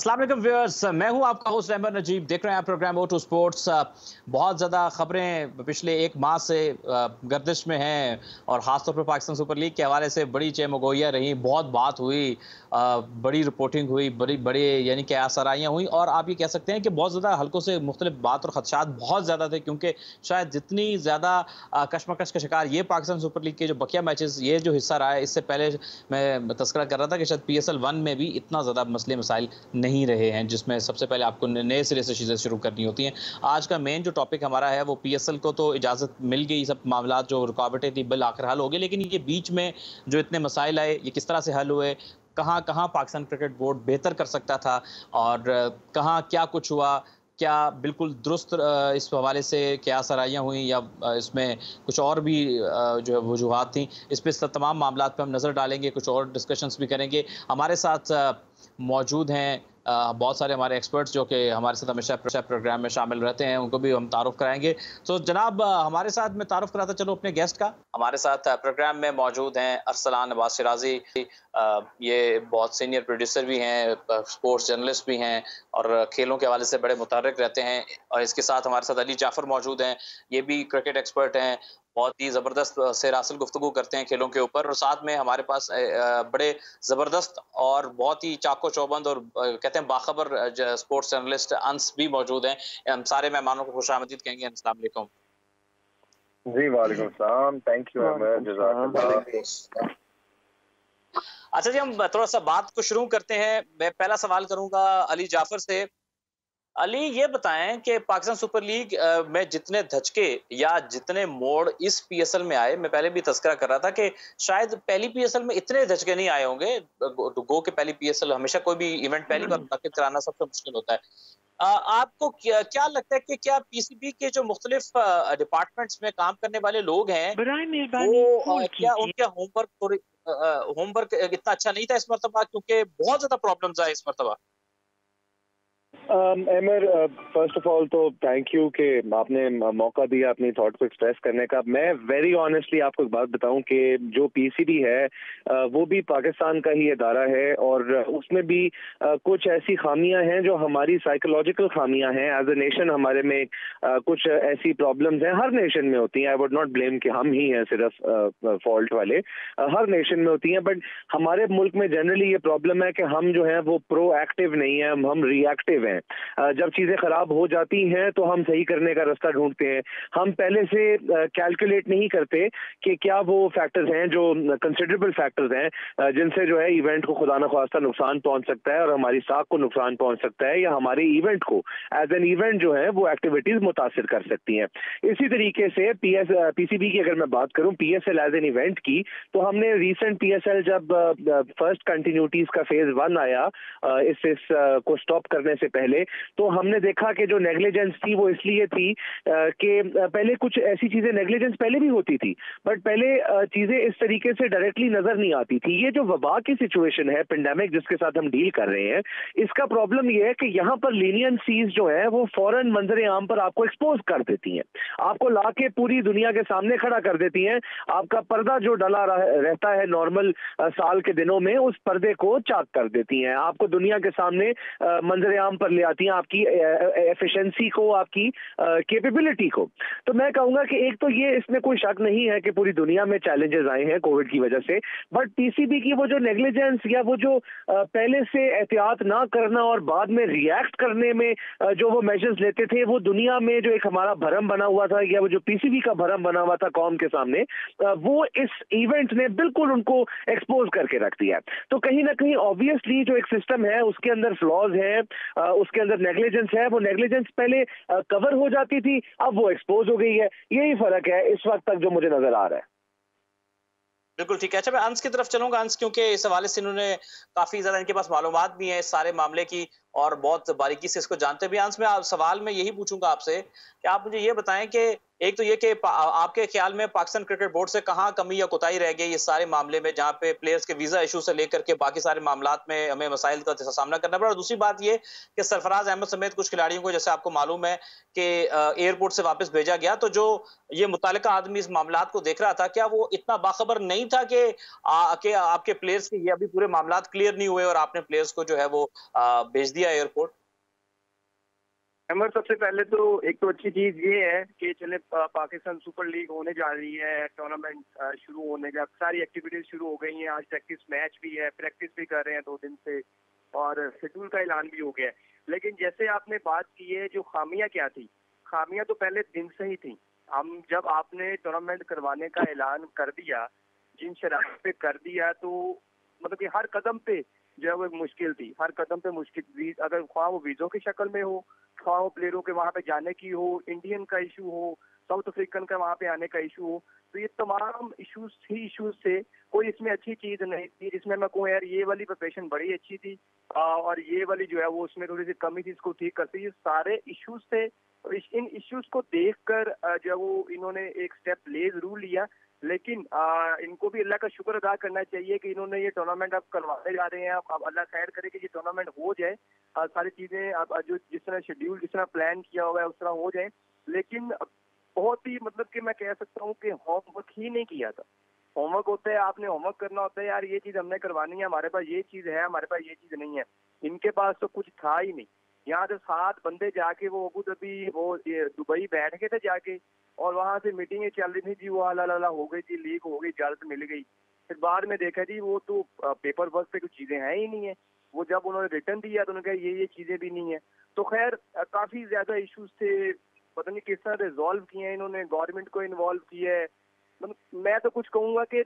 अस्सलाम वालेकुम व्यूअर्स, मैं हूं आपका होस्ट रहमान नजीब। देख रहे हैं आप प्रोग्राम ओ टू स्पोर्ट्स। बहुत ज़्यादा खबरें पिछले एक माह से गर्दिश में हैं और ख़ासतौर पर पाकिस्तान सुपर लीग के हवाले से बड़ी चहमगोइयाँ रहीं, बहुत बात हुई, बड़ी रिपोर्टिंग हुई, बड़ी बड़ी यानी कि आसराइयाँ हुई और आप ये कह सकते हैं कि बहुत ज़्यादा हल्कों से मुख्तलिफ बात और खदशात बहुत ज़्यादा थे, क्योंकि शायद जितनी ज़्यादा कशमकश का शिकार ये पाकिस्तान सुपर लीग के जो बकिया मैचेस ये जो हिस्सा रहा है, इससे पहले मैं तस्करा कर रहा था कि शायद PSL 1 में भी इतना ज़्यादा मसले मसाइल नहीं रहे हैं, जिसमें सबसे पहले आपको नए सिरे से चीज़ें शुरू करनी होती हैं। आज का मेन जो टॉपिक हमारा है वो PSL को तो इजाज़त मिल गई, सब मामला जो रुकावटें थी बिल आखिर हल हो गए, लेकिन ये बीच में जो इतने मसाइल आए ये किस तरह से हल हुए, कहाँ कहाँ पाकिस्तान क्रिकेट बोर्ड बेहतर कर सकता था और कहाँ क्या कुछ हुआ, क्या बिल्कुल दुरुस्त इस हवाले से क्या सराहियाँ हुई या इसमें कुछ और भी जो है वजूहात थी, इस पे तमाम मामला पे हम नज़र डालेंगे, कुछ और डिस्कशंस भी करेंगे। हमारे साथ मौजूद हैं बहुत सारे हमारे एक्सपर्ट्स जो कि हमारे साथ हमेशा प्रोग्राम में शामिल रहते हैं, उनको भी हम तारुफ कराएंगे। तो जनाब हमारे साथ मैं तारुफ कराता चलो अपने गेस्ट का। हमारे साथ प्रोग्राम में मौजूद हैं अरसलान नवाज शिराजी, ये बहुत सीनियर प्रोड्यूसर भी हैं, स्पोर्ट्स जर्नलिस्ट भी हैं और खेलों के हवाले से बड़े मुतहर्रिक रहते हैं। और इसके साथ हमारे साथ अली जाफर मौजूद हैं, ये भी क्रिकेट एक्सपर्ट हैं, बहुत ही ज़बरदस्त सेरासल गुफ्तगू करते हैं खेलों के ऊपर। और साथ में हमारे पास बड़े ज़बरदस्त और बहुत ही चाको चौबंद और कहते हैं बाखबर स्पोर्ट्स जर्नलिस्ट अंस भी मौजूद हैं। हम सारे मेहमानों को खुशामदीद कहेंगे। अस्सलाम वालेकुम। जी वालेकुम सलाम, थैंक यू अहमद, जज़ाकल्लाह। अच्छा जी, हम थोड़ा सा बात को शुरू करते हैं। मैं पहला सवाल करूंगा अली जाफर से। अली ये बताएं कि पाकिस्तान सुपर लीग में जितने धचके या जितने मोड़ इस PSL में आए, मैं पहले भी तस्करा कर रहा था कि शायद पहली PSL में इतने धचके नहीं आए होंगे। गो के पहली PSL, हमेशा कोई भी इवेंट पहली बार मुनक्किद कराना सबसे मुश्किल होता है। आपको क्या लगता है कि क्या PCB के जो मुख्तलिफ डिपार्टमेंट्स में काम करने वाले लोग हैं वो क्या उनके होमवर्क इतना अच्छा नहीं था इस मरतबा, क्योंकि बहुत ज्यादा प्रॉब्लम्स आए इस मरतबा? अमर, फर्स्ट ऑफ ऑल तो थैंक यू कि आपने मौका दिया अपनी थॉट को एक्सप्रेस करने का। मैं वेरी ऑनेस्टली आपको एक बात बताऊं कि जो PCB है वो भी पाकिस्तान का ही इदारा है और उसमें भी कुछ ऐसी खामियां हैं जो हमारी साइकोलॉजिकल खामियां हैं। एज ए नेशन हमारे में कुछ ऐसी प्रॉब्लम्स हैं, हर नेशन में होती हैं। आई वुड नॉट ब्लेम कि हम ही हैं सिर्फ फॉल्ट वाले, हर नेशन में होती हैं। बट हमारे मुल्क में जनरली ये प्रॉब्लम है कि हम जो है वो प्रोएक्टिव नहीं है, हम रिएक्टिव हैं। जब चीजें खराब हो जाती हैं तो हम सही करने का रास्ता ढूंढते हैं। हम पहले से कैलकुलेट नहीं करते कि क्या वो फैक्टर्स हैं जो कंसिडरेबल फैक्टर्स हैं जिनसे जो है इवेंट को खुदा न खास्ता नुकसान पहुंच सकता है और हमारी साख को नुकसान पहुंच सकता है या हमारे इवेंट को एज एन इवेंट जो है वो एक्टिविटीज मुतासिर कर सकती हैं। इसी तरीके से PCB की अगर मैं बात करूं, PSL एज एन इवेंट की, तो हमने रिसेंट PSL जब फर्स्ट कंटिन्यूटीज का फेज 1 आया इस को स्टॉप करने से पहले, तो हमने देखा कि जो नेग्लिजेंस थी वो इसलिए थी कि पहले कुछ ऐसी चीजें नेग्लिजेंस पहले भी होती थी, बट पहले चीजें इस तरीके से डायरेक्टली नजर नहीं आती थी। ये जो वबा की सिचुएशन है, पेंडेमिक जिसके साथ हम डील कर रहे हैं, इसका प्रॉब्लम ये है कि यहाँ पर लीनियंसीज जो है वो फौरन मंजर आम पर आपको एक्सपोज कर देती हैं, आपको लाके पूरी दुनिया के सामने खड़ा कर देती हैं। आपका पर्दा जो डला रहता है नॉर्मल साल के दिनों में, उस पर्दे को चाक कर देती हैं, आपको दुनिया के सामने मंजर आम पर ले आती हैं, आपकी एफिशिएंसी को, आपकी कैपेबिलिटी को। तो मैं कहूंगा कि एक तो ये इसमें कोई शक नहीं है कि पूरी दुनिया में चैलेंजेस आए हैं कोविड की वजह से, बट PCB की वो जो नेग्लिजेंस या वो जो पहले से एहतियात ना करना और बाद में रिएक्ट करने में जो वो मेजर्स लेते थे, वो दुनिया में जो एक हमारा भरम बना हुआ था या वो जो PCB का भरम बना हुआ था कौम के सामने, वो इस इवेंट ने बिल्कुल उनको एक्सपोज करके रख दिया। तो कहीं ना कहीं ऑब्वियसली जो एक सिस्टम है उसके अंदर फ्लॉज है, उसके अंदर नेग्लिजेंस है। वो नेग्लिजेंस पहले कवर हो जाती थी, अब वो एक्सपोज हो गई है। यही फर्क है इस वक्त तक जो मुझे नजर आ रहा है। बिल्कुल ठीक है। अच्छा, मैं अंश की तरफ चलूंगा। अंश, क्योंकि इस हवाले से इन्होंने काफी ज्यादा इनके पास मालूमात भी है इस सारे मामले की और बहुत बारीकी से इसको जानते भी। अंश, मैं सवाल में यही पूछूंगा आपसे कि आप मुझे ये बताएं कि एक तो ये कि आपके ख्याल में पाकिस्तान क्रिकेट बोर्ड से कहाँ कमी या कोताही रह गई इस सारे मामले में, जहाँ पे प्लेयर्स के वीजा इशू से लेकर के बाकी सारे मामलात में हमें मसाइल का सामना करना पड़ा। और दूसरी बात ये कि सरफराज अहमद समेत कुछ खिलाड़ियों को, जैसे आपको मालूम है कि एयरपोर्ट से वापस भेजा गया, तो जो ये मुतालिका आदमी इस मामलात को देख रहा था, क्या वो इतना बाखबर नहीं था कि आपके प्लेयर्स के ये अभी पूरे मामलात क्लियर नहीं हुए और आपने प्लेयर्स को जो है वो भेज दिया एयरपोर्ट? अहमद, सबसे पहले तो एक तो अच्छी चीज ये है कि चले पाकिस्तान सुपर लीग होने जा रही है, टूर्नामेंट शुरू होने का, सारी एक्टिविटीज शुरू हो गई हैं। आज प्रैक्टिस मैच भी है, प्रैक्टिस भी कर रहे हैं 2 दिन से, और शेड्यूल का ऐलान भी हो गया है। लेकिन जैसे आपने बात की है, जो खामियां क्या थी, खामियां तो पहले दिन से ही थी। हम जब आपने टूर्नामेंट करवाने का ऐलान कर दिया, जिन शराइत पे कर दिया, तो मतलब कि हर कदम पे जो है वो एक मुश्किल थी, हर कदम पे मुश्किल। अगर ख्वाह वो वीजों की शक्ल में हो, ख्वाह वो प्लेयरों के वहां पे जाने की हो, इंडियन का इशू हो, साउथ अफ्रीकन का वहां पे आने का इशू हो, तो ये तमाम इश्यूज थे। कोई इसमें अच्छी चीज नहीं थी जिसमें मैं कहूँ यार ये वाली प्रिपरेशन बड़ी अच्छी थी और ये वाली जो है वो उसमें थोड़ी सी कमी थी, इसको ठीक करती। ये सारे इश्यूज थे और इन इश्यूज को देखकर जो है वो इन्होंने एक स्टेप ले जरूर लिया। लेकिन इनको भी अल्लाह का शुक्र अदा करना चाहिए कि इन्होंने ये टूर्नामेंट अब करवाने जा रहे हैं। अब अल्लाह खैर करे कि ये टूर्नामेंट हो जाए, सारी चीजें अब जो जिस तरह शेड्यूल, जिस तरह प्लान किया हुआ है उस तरह हो जाए। लेकिन बहुत ही मतलब कि मैं कह सकता हूँ कि होमवर्क ही नहीं किया था। होमवर्क होता है, आपने होमवर्क करना होता है, यार ये चीज हमने करवानी है, हमारे पास ये चीज है, हमारे पास ये चीज नहीं है। इनके पास तो कुछ था ही नहीं। यहाँ से 7 बंदे जाके वो अबू धाबी, वो दुबई बैठ गए थे जाके, और वहां से मीटिंगें चल रही थी जी, वो हला हो गई थी, लीक हो गई, इजाजत मिल गई। फिर बाद में देखा जी वो तो पेपर वर्क पे कुछ चीजें हैं ही नहीं है। वो जब उन्होंने रिटर्न दिया तो उन्होंने कहा ये चीजें भी नहीं है। तो खैर काफी ज्यादा इश्यूज थे, पता नहीं किस तरह रिजॉल्व किए हैं इन्होंने, गवर्नमेंट को इन्वॉल्व किया है। मतलब मैं तो कुछ कहूंगा कि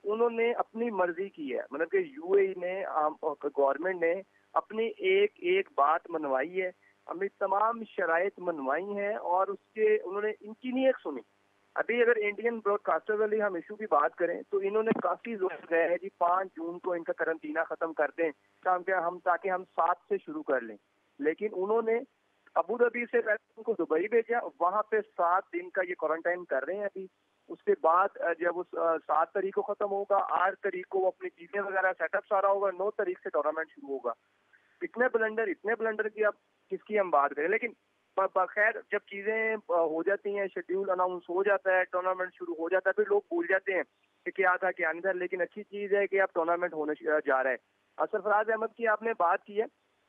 उन्होंने अपनी मर्जी की है, मतलब कि यूएई ने, गवर्नमेंट ने अपनी एक एक बात मनवाई है, अपनी तमाम शराइत मनवाई हैं, और उसके उन्होंने इनकी नहीं एक सुनी। अभी अगर इंडियन ब्रॉडकास्टर वाली हम इशू की बात करें तो इन्होंने काफी जोर दिया है जी 5 जून को इनका करंटीना खत्म कर दें, ताकि हम 7 से शुरू कर लें। लेकिन उन्होंने अबू धाबी से पहले उनको दुबई भेजा, वहां पे 7 दिन का ये क्वारंटाइन कर रहे हैं अभी। उसके बाद जब उस 7 तारीख को खत्म होगा, 8 तारीख को वो अपनी चीजें वगैरह सेटअप सारा होगा, 9 तारीख से टूर्नामेंट शुरू होगा। इतने ब्लंडर की अब किसकी हम बात करें। लेकिन खैर जब चीजें हो जाती हैं, शेड्यूल अनाउंस हो जाता है, टूर्नामेंट शुरू हो जाता है, फिर लोग भूल जाते हैं कि क्या था क्या नहीं था। लेकिन अच्छी चीज है कि अब टूर्नामेंट होने जा रहा है। सरफराज अहमद की आपने बात की है,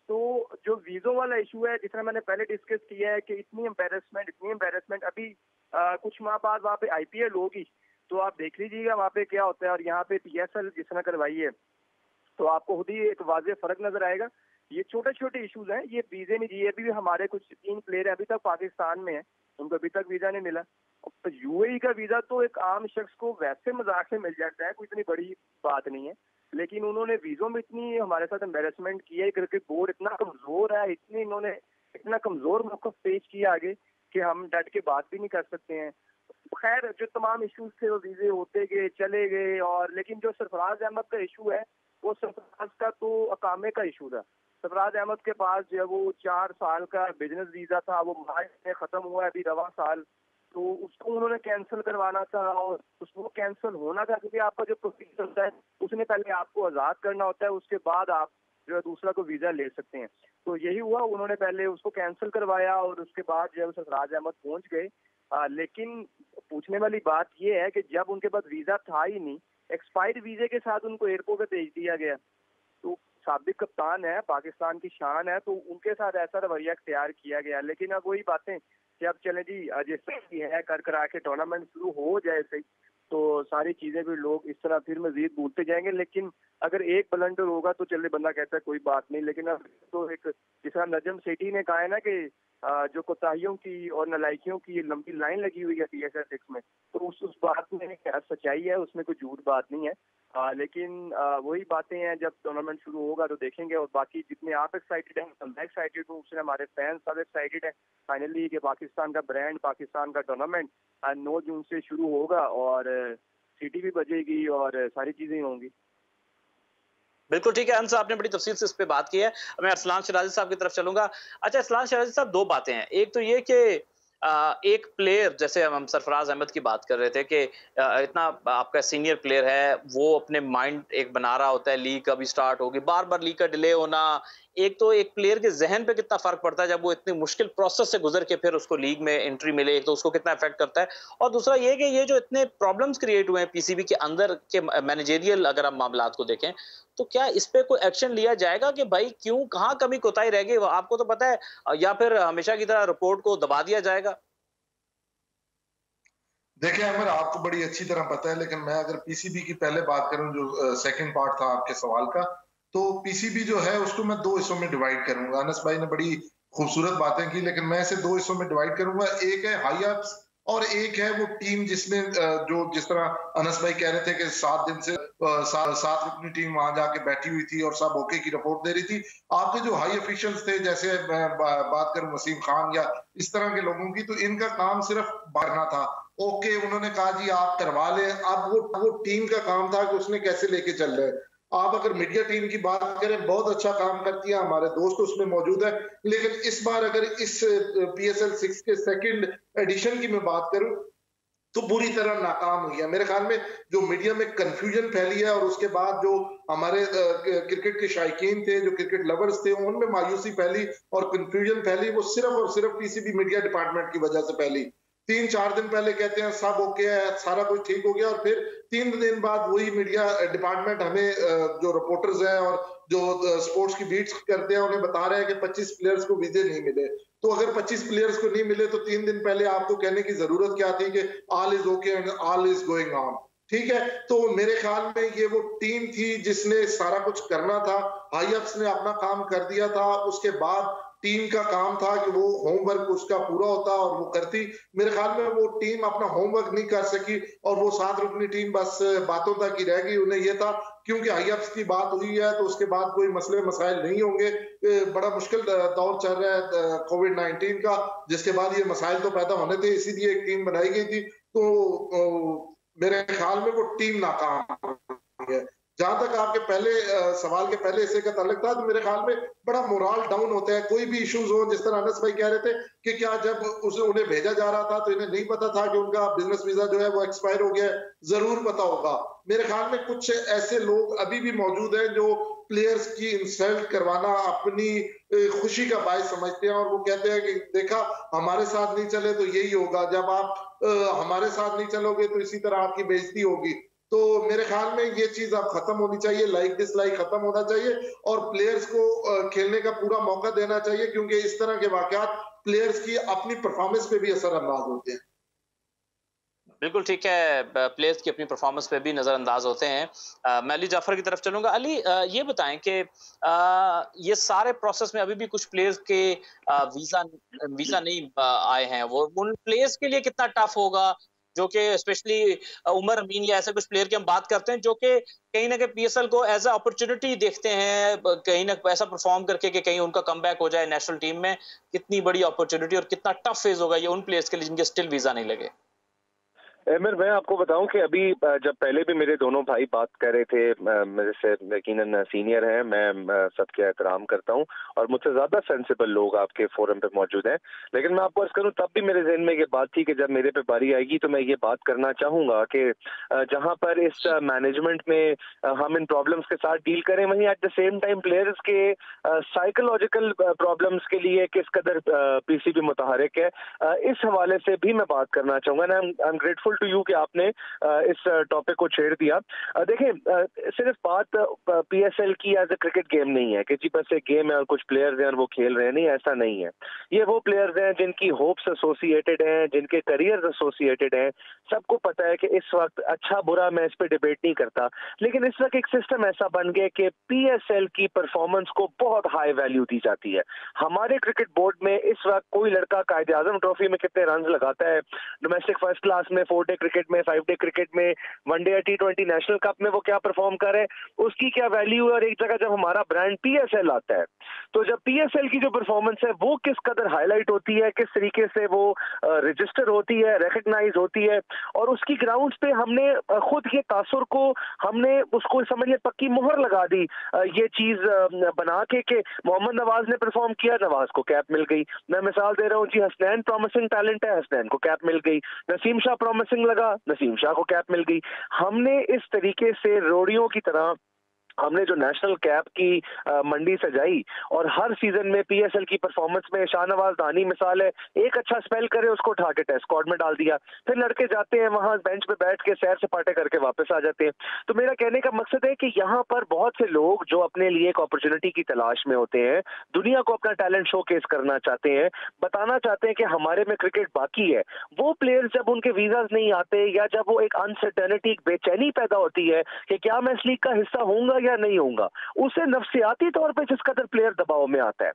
तो जो वीजों वाला इशू है, जितना मैंने पहले डिस्कस किया है कि इतनी एम्बेरसमेंट अभी कुछ माह बाद वहाँ पे आईपीएल होगी, तो आप देख लीजिएगा वहाँ पे क्या होता है। और यहाँ पे पीएसएल जिस तरह करवाई है, तो आपको खुद ही एक वाज़ेह फर्क नजर आएगा। ये छोटे छोटे इश्यूज हैं, ये वीजे नहीं दिए। अभी भी हमारे कुछ 3 प्लेयर अभी तक पाकिस्तान में हैं, उनको अभी तक वीजा नहीं मिला। तो यूएई का वीजा तो एक आम शख्स को वैसे मजाक से मिल जाता है, कोई इतनी बड़ी बात नहीं है। लेकिन उन्होंने वीजों में इतनी हमारे साथ एम्बेरसमेंट की है, क्रिकेट बोर्ड इतना कमजोर है, इन्होंने इतना कमजोर मौक़िफ़ पेश किया आगे कि हम डट के बात भी नहीं कर सकते हैं। खैर जो तमाम इश्यूज थे वो वीजे होते गए, चले गए। और लेकिन जो सरफराज अहमद का इशू है, वो सरफराज का तो अकामे का इशू था। सरफराज अहमद के पास जो है वो 4 साल का बिजनेस वीजा था, वो मार्च में खत्म हुआ है अभी रवा साल, तो उसको उन्होंने कैंसिल करवाना था और उसको कैंसिल होना था, क्योंकि आपका जो प्रोसीजर होता है उसने पहले आपको आज़ाद करना होता है, उसके बाद आप जो है दूसरा को वीजा ले सकते हैं। तो यही हुआ, उन्होंने पहले उसको कैंसिल करवाया और उसके बाद जो है सरफराज अहमद पहुंच गए। लेकिन पूछने वाली बात यह है कि जब उनके पास वीजा था ही नहीं, एक्सपायर्ड वीजे के साथ उनको एयरपोर्ट पे भेज दिया गया। तो साबिक कप्तान है, पाकिस्तान की शान है, तो उनके साथ ऐसा रवैया अख्तियार किया गया। लेकिन अब वही बातें कि अब चले जी जिस तरह है कर करा के टूर्नामेंट शुरू हो जाए सही, तो सारी चीजें भी लोग इस तरह फिर मजीद भूलते जाएंगे। लेकिन अगर एक ब्लंडर होगा तो चले बंदा कहता है कोई बात नहीं। लेकिन अब तो एक जिस तरह नजम सेठी ने कहा है ना कि जो कोताहियों की और नलायकियों की लंबी लाइन लगी हुई है पीएसएल 6 में, तो उस बात में सच्चाई है, उसमें कोई झूठ बात नहीं है। लेकिन वही बातें हैं, जब टूर्नामेंट शुरू होगा तो देखेंगे। और बाकी जितने आप एक्साइटेड हैं, हम एक्साइटेड हूँ, उससे हमारे फैंस सब एक्साइटेड हैं फाइनली कि पाकिस्तान का ब्रांड, पाकिस्तान का टूर्नामेंट 9 जून से शुरू होगा और सीटी भी बजेगी और सारी चीजें होंगी। बिल्कुल ठीक है अंश, आपने बड़ी तफसील से इस पे बात की है। मैं अरसलान शराजी साहब की तरफ चलूंगा। अच्छा अरसलान शराजी साहब, 2 बातें हैं। एक तो ये कि एक प्लेयर जैसे हम सरफराज अहमद की बात कर रहे थे कि इतना आपका सीनियर प्लेयर है, वो अपने माइंड एक बना रहा होता है, लीग अभी स्टार्ट होगी, बार-बार लीग का डिले होना, एक तो एक प्लेयर के ज़हन पे कितना फ़र्क पड़ता है जब वो इतनी मुश्किल प्रोसेस से गुज़र के फिर उसको लीग में एंट्री मिले, एक तो उसको कितना इफ़ेक्ट करता है और दूसरा ये कि ये जो इतने प्रॉब्लम्स क्रिएट हुए हैं पीसीबी के अंदर के मैनेजेरियल अगर हम मामलात को देखें, तो क्या इस पे कोई एक्शन लिया जाएगा कि भाई क्यों, कहाँ कमी कोताही रह गई? आपको तो पता है या फिर हमेशा की तरह रिपोर्ट को दबा दिया जाएगा? देखिए अमर, आपको बड़ी अच्छी तरह पता है, लेकिन मैं अगर पीसीबी की पहले बात करूं, जो सेकंड पार्ट था आपके सवाल का, तो पीसीबी जो है उसको मैं दो हिस्सों में डिवाइड करूंगा। अनस भाई ने बड़ी खूबसूरत बातें की, लेकिन मैं इसे दो हिस्सों में डिवाइड करूंगा। एक है हाई अप्स और एक है वो टीम जिसमें जो जिस तरह अनस भाई कह रहे थे कि 7 दिन से सात रुकनी टीम वहां जाके बैठी हुई थी और सब ओके की रिपोर्ट दे रही थी। आपके जो हाई ऑफिशियल्स थे, जैसे मैं बात करूं वसीम खान या इस तरह के लोगों की, तो इनका काम सिर्फ भरना था। ओके, उन्होंने कहा जी आप करवा लें। अब वो टीम का काम था कि उसने कैसे लेके चल रहे। आप अगर मीडिया टीम की बात करें, बहुत अच्छा काम करती है, हमारे दोस्त उसमें मौजूद है, लेकिन इस बार अगर इस पीएसएल 6 के सेकंड एडिशन की मैं बात करूं तो बुरी तरह नाकाम हुई है। मेरे ख्याल में जो मीडिया में कंफ्यूजन फैली है और उसके बाद जो हमारे क्रिकेट के शायकीन थे, जो क्रिकेट लवर्स थे, उनमें मायूसी फैली और कंफ्यूजन फैली, वो सिर्फ और सिर्फ पीसीबी मीडिया डिपार्टमेंट की वजह से फैली। 3-4 दिन पहले कहते हैं सब ओके है, सारा कुछ ठीक हो गया, और फिर 3 दिन बाद वही मीडिया डिपार्टमेंट हमें जो रिपोर्टर्स हैं और जो स्पोर्ट्स की बीट्स करते हैं उन्हें बता रहे हैं कि 25 प्लेयर्स को वीजे नहीं मिले। तो अगर 25 प्लेयर्स को नहीं मिले तो 3 दिन पहले आपको कहने की जरूरत क्या थी कि all is okay and all is going on. ठीक है, तो मेरे ख्याल में ये वो टीम थी जिसने सारा कुछ करना था। हाई अप्स ने अपना काम कर दिया था, उसके बाद टीम का काम था कि वो होमवर्क उसका पूरा होता और वो करती। मेरे ख्याल में वो टीम अपना होमवर्क नहीं कर सकी और वो 7 रुकनी टीम बस बातों तक ही रह गई। उन्हें ये था क्योंकि हाई अप्स की बात हुई है तो उसके बाद कोई मसले मसाइल नहीं होंगे। बड़ा मुश्किल दौर चल रहा है कोविड-19 का, जिसके बाद ये मसाइल तो पैदा होने थे, इसीलिए एक टीम बनाई गई थी। तो मेरे ख्याल में वो टीम नाकाम है। जहां तक आपके पहले सवाल के पहले हिस्से का ताल्लुक था, तो मेरे ख्याल में बड़ा मोरल डाउन होता है। कोई भी इश्यूज हो, जिस तरह अनस भाई कह रहे थे कि क्या जब उसे उन्हें भेजा जा रहा था तो इन्हें नहीं पता था कि उनका बिजनेस वीजा जो है वो एक्सपायर हो गया है? जरूर पता होगा। मेरे ख्याल में कुछ ऐसे लोग अभी भी मौजूद हैं जो प्लेयर्स की इंसल्ट करवाना अपनी खुशी का बायस समझते हैं और वो कहते हैं कि देखा हमारे साथ नहीं चले तो यही होगा, जब आप हमारे साथ नहीं चलोगे तो इसी तरह आपकी बेइज्जती होगी। तो मेरे ख्याल में ये चीज अब खत्म होनी चाहिए, लाइक डिसलाइक खत्म होना चाहिए और प्लेयर्स को खेलने का पूरा मौका देना चाहिए, क्योंकि इस तरह के वाकयात प्लेयर्स की अपनी परफॉर्मेंस पे भी असरअंदाज होते हैं। बिल्कुल ठीक है, प्लेयर्स की अपनी परफॉर्मेंस पे भी नज़रअंदाज होते हैं। मैं अली जाफर की तरफ चलूंगा। अली, ये बताएं कि ये सारे प्रोसेस में अभी भी कुछ प्लेयर्स के वीजा वीजा नहीं आए हैं, वो उन प्लेयर्स के लिए कितना टफ होगा, जो कि स्पेशली उमर अमीन या ऐसे कुछ प्लेयर की हम बात करते हैं जो कि कहीं ना कहीं पीएसएल को एज अ अपॉर्चुनिटी देखते हैं, कहीं ना ऐसा परफॉर्म करके कि कहीं उनका कमबैक हो जाए नेशनल टीम में। कितनी बड़ी अपॉर्चुनिटी और कितना टफ फेज होगा ये उन प्लेयर्स के लिए जिनके स्टिल वीजा नहीं लगे। एमिर, मैं आपको बताऊं कि अभी जब पहले भी मेरे दोनों भाई बात कर रहे थे, मेरे से यकीनन सीनियर हैं, मैं सबके एहतराम करता हूं और मुझसे ज्यादा सेंसिबल लोग आपके फोरम पे मौजूद हैं, लेकिन मैं आपको अर्ज करूं तब भी मेरे जहन में ये बात थी कि जब मेरे पे बारी आएगी तो मैं ये बात करना चाहूंगा कि जहां पर इस मैनेजमेंट में हम इन प्रॉब्लम्स के साथ डील करें, वहीं at the same time players के साइकोलॉजिकल प्रॉब्लम्स के लिए किस कदर पीसीबी मुतहरिक है, इस हवाले से भी मैं बात करना चाहूंगा। I am grateful to you कि आपने इस टॉपिक को छेड़ दिया। देखिए, सिर्फ बात पीएसएल की एज ए क्रिकेट गेम नहीं है कि जी बस एक गेम है और कुछ प्लेयर्स हैं और वो खेल रहे हैं, नहीं, ऐसा नहीं है। ये वो प्लेयर्स हैं जिनकी होप्स एसोसिएटेड हैं, जिनके करियर्स एसोसिएटेड हैं। सबको पता है कि इस वक्त अच्छा बुरा मैं इस पे डिबेट नहीं करता, लेकिन इस वक्त एक सिस्टम ऐसा बन गया कि पीएसएल की परफॉर्मेंस को बहुत हाई वैल्यू दी जाती है। हमारे क्रिकेट बोर्ड में इस वक्त कोई लड़का कायदे आजम ट्रॉफी में कितने रन लगाता है, डोमेस्टिक फर्स्ट क्लास में 40 4 डे क्रिकेट में, 5 डे क्रिकेट में, वनडे या T20 नेशनल कप में वो क्या परफॉर्म कर रहे हैं, उसकी क्या वैल्यू है। और एक जगह जब हमारा ब्रांड PSL आता है, तो जब PSL की जो परफॉर्मेंस है वो किस कदर हाईलाइट होती है, किस तरीके से वो रजिस्टर होती है, रिकग्नाइज होती है, और उसकी ग्राउंड्स पे हमने खुद ये तासुर को हमने उसको समझिए पक्की मुहर लगा दी, ये चीज बना के मोहम्मद नवाज ने परफॉर्म किया, नवाज को कैप मिल गई। मैं मिसाल दे रहा हूँ जी, हसनैन प्रॉमिसिंग टैलेंट है, हसनैन को कैप मिल गई। नसीम शाह प्रॉमिसिंग लगा, नसीम शाह को कैप मिल गई। हमने इस तरीके से रोड़ियों की तरह हमने जो नेशनल कैप की मंडी सजाई, और हर सीजन में PSL की परफॉर्मेंस में शाहनवाज दानी मिसाल है, एक अच्छा स्पेल करे उसको उठा के टेस्ट स्क्वाड में डाल दिया, फिर लड़के जाते हैं वहां बेंच पे बैठ के सैर सपाटे करके वापस आ जाते हैं। तो मेरा कहने का मकसद है कि यहाँ पर बहुत से लोग जो अपने लिए एक अपॉर्चुनिटी की तलाश में होते हैं, दुनिया को अपना टैलेंट शोकेस करना चाहते हैं, बताना चाहते हैं कि हमारे में क्रिकेट बाकी है, वो प्लेयर्स जब उनके वीजाज नहीं आते, या जब वो एक अनसर्टेनिटी, एक बेचैनी पैदा होती है कि क्या मैं इस लीग का हिस्सा होऊंगा या नहीं होऊंगा, उसे नफ्सियाती तौर पे जिस कदर प्लेयर दबाव में आता है,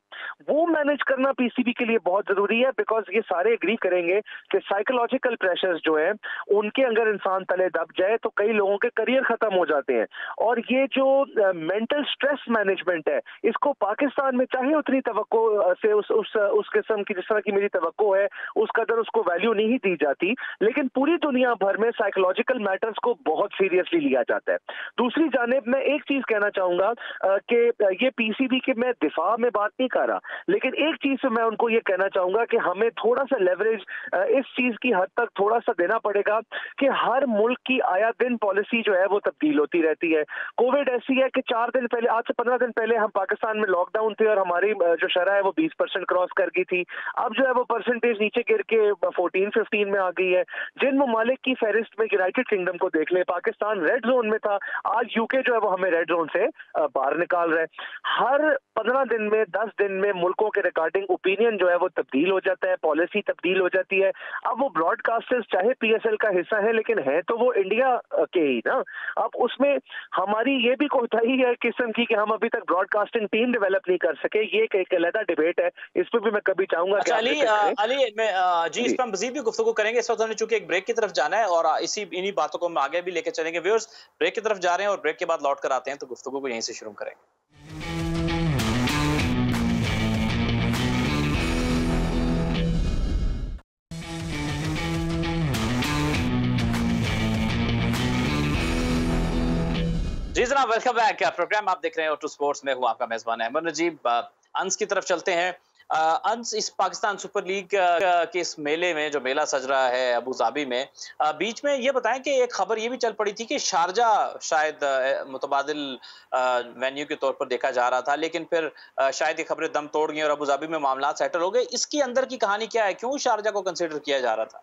वो मैनेज करना PCB के लिए बहुत जरूरी है। बिकॉज ये सारे एग्री करेंगे कि साइकोलॉजिकल प्रेशर्स जो है उनके अगर इंसान तले दब जाए तो कई लोगों के करियर खत्म हो जाते हैं। और ये जो मेंटल स्ट्रेस मैनेजमेंट है, इसको पाकिस्तान में चाहे उतनी तवक्को से उस किस्म की जिस तरह की मेरी तवक्को है, उस कदर उसको वैल्यू नहीं दी जाती, लेकिन पूरी दुनिया भर में साइकोलॉजिकल मैटर्स को बहुत सीरियसली लिया जाता है। दूसरी जानिब मैं एक चीज कहना चाहूंगा कि ये PCB के मैं दिफा में बात नहीं कर रहा, लेकिन एक चीज से मैं उनको ये कहना चाहूंगा कि हमें थोड़ा सा लेवरेज इस चीज की हद तक थोड़ा सा देना पड़ेगा कि हर मुल्क की आया दिन पॉलिसी जो है वो तब्दील होती रहती है। कोविड ऐसी है कि 4 दिन पहले, आज से 15 दिन पहले हम पाकिस्तान में लॉकडाउन थे और हमारी जो शरह है वो 20% क्रॉस कर गई थी। अब जो है वो परसेंटेज नीचे गिर के 14-15 में आ गई है। जिन ममालिक की फहरिस्त में यूनाइटेड किंगडम को देख ले, पाकिस्तान रेड जोन में था, आज UK जो है वो हमें रेड जोन से बाहर निकाल रहे हैं। हर 15 दिन में, 10 दिन में मुल्कों के रिगार्डिंग ओपिनियन जो है वो तब्दील हो जाता है, पॉलिसी तब्दील हो जाती है। अब वो ब्रॉडकास्टर्स चाहे PSL का हिस्सा है, लेकिन है तो वो इंडिया के ही ना। अब उसमें हमारी ये भी कोताही है किस्म की कि हम अभी तक ब्रॉडकास्टिंग टीम डेवलप नहीं कर सके। ये एक अलग डिबेट है, इस पर भी मैं कभी चाहूंगा कि अली मैं जी इस पर हम मजीद भी गुफ्तगू करेंगे। इस वक्त हमने चूंकि एक ब्रेक की तरफ जाना है और इन्हीं बातों को हम आगे भी लेकर चलेंगे। व्यूअर्स, ब्रेक की तरफ जा रहे हैं और ब्रेक के बाद लौट कर आते हैं, तो गुफ्तगू को यहीं से शुरू करेंगे। जी जनाब, वेलकम बैक। प्रोग्राम आप देख रहे हैं O2 स्पोर्ट्स में, हूँ आपका मेजबान अहमद नजीब। अंस की तरफ चलते हैं। अंस, इस पाकिस्तान सुपर लीग के इस मेले में, जो मेला सज रहा है अबू धाबी में, बीच में ये बताएं कि एक खबर ये भी चल पड़ी थी कि शारजा शायद मुतबादिल वेन्यू के तौर पर देखा जा रहा था, लेकिन फिर शायद ये खबरें दम तोड़ गई और अबू धाबी में मामला सेटल हो गए। इसकी अंदर की कहानी क्या है, क्यों शारजा को कंसिडर किया जा रहा था?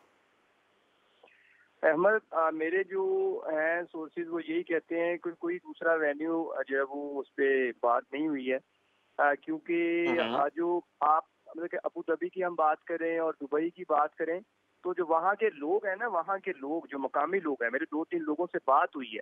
अहमद, मेरे जो हैं सोर्सेज वो यही कहते हैं कि कोई दूसरा वेन्यू जो है वो उस पर बात नहीं हुई है, क्योंकि जो आप मतलब कि अबू धाबी की हम बात करें और दुबई की बात करें, तो जो वहाँ के लोग हैं ना, वहाँ के लोग जो मकामी लोग हैं, मेरे 2-3 लोगों से बात हुई है,